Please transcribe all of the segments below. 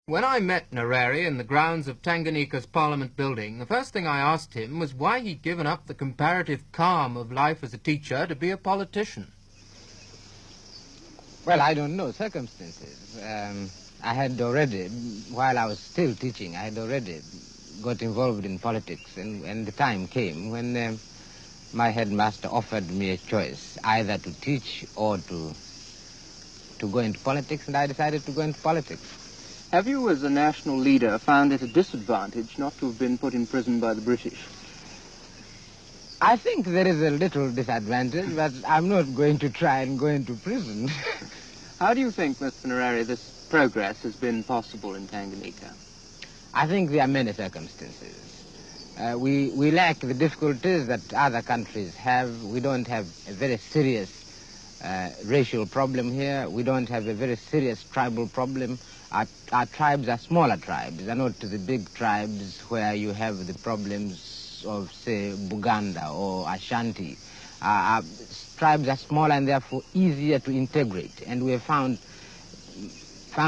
When I met Nyerere in the grounds of Tanganyika's Parliament building, the first thing I asked him was why he'd given up the comparative calm of life as a teacher to be a politician. Well, I don't know circumstances. I had already, while I was still teaching, I had already got involved in politics, and the time came when my headmaster offered me a choice, either to teach or to go into politics, and I decided to go into politics. Have you, as a national leader, found it a disadvantage not to have been put in prison by the British? I think there is a little disadvantage, but I'm not going to try and go into prison. How do you think, Mr. Nyerere, this progress has been possible in Tanganyika? I think there are many circumstances. We lack the difficulties that other countries have. We don't have a very serious racial problem here. We don't have a very serious tribal problem. Our tribes are smaller tribes. They're not the big tribes where you have the problems of, say, Buganda or Ashanti. Our tribes are smaller and therefore easier to integrate. And we have found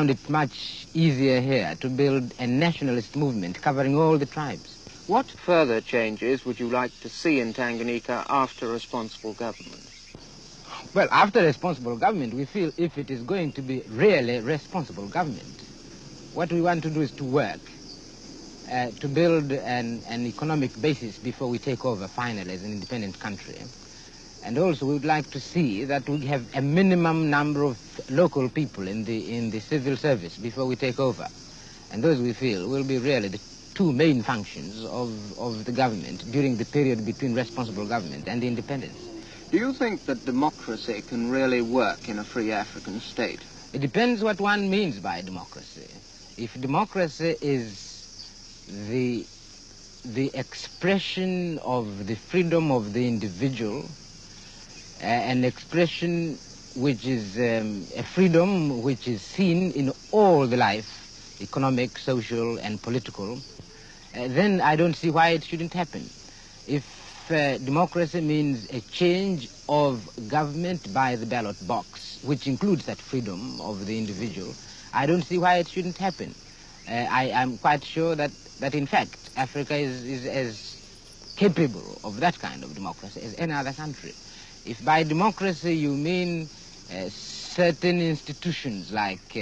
it much easier here to build a nationalist movement covering all the tribes. What further changes would you like to see in Tanganyika after responsible government? Well, after responsible government, we feel if it is going to be really responsible government, what we want to do is to work to build an economic basis before we take over finally as an independent country. And also we would like to see that we have a minimum number of local people in the civil service before we take over. And those we feel will be really the two main functions of the government during the period between responsible government and independence. Do you think that democracy can really work in a free African state? It depends what one means by democracy. If democracy is the expression of the freedom of the individual, an expression which is a freedom which is seen in all the life, economic, social, and political, then I don't see why it shouldn't happen. If democracy means a change of government by the ballot box, which includes that freedom of the individual, I don't see why it shouldn't happen. I am quite sure that in fact Africa is as capable of that kind of democracy as any other country. If by democracy you mean certain institutions like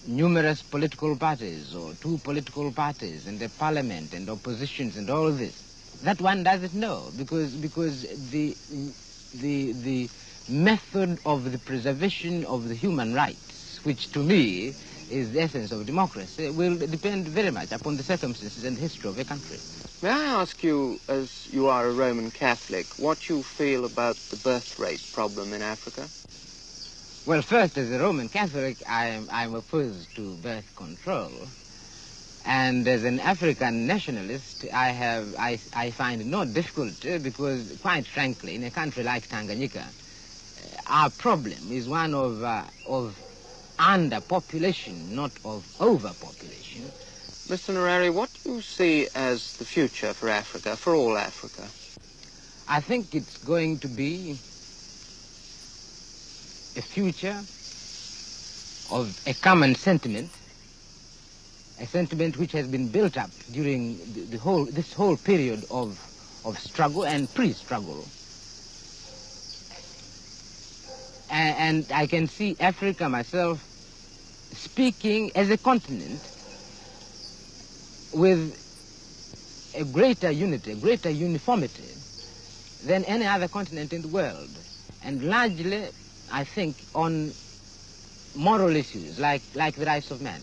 numerous political parties or two political parties and a parliament and oppositions and all this, that one doesn't know, because the method of the preservation of the human rights, which to me is the essence of democracy, will depend very much upon the circumstances and history of a country. May I ask you, as you are a Roman Catholic, what you feel about the birth rate problem in Africa? Well, first, as a Roman Catholic, I'm opposed to birth control. And as an African nationalist, I find no difficulty because, quite frankly, in a country like Tanganyika, our problem is one of underpopulation, not of overpopulation. Mr. Nyerere, what do you see as the future for Africa, for all Africa? I think it's going to be a future of a common sentiment, a sentiment which has been built up during this whole period of struggle and pre-struggle. And I can see Africa myself speaking as a continent with a greater unity, a greater uniformity than any other continent in the world. And largely, I think, on moral issues like the rights of man.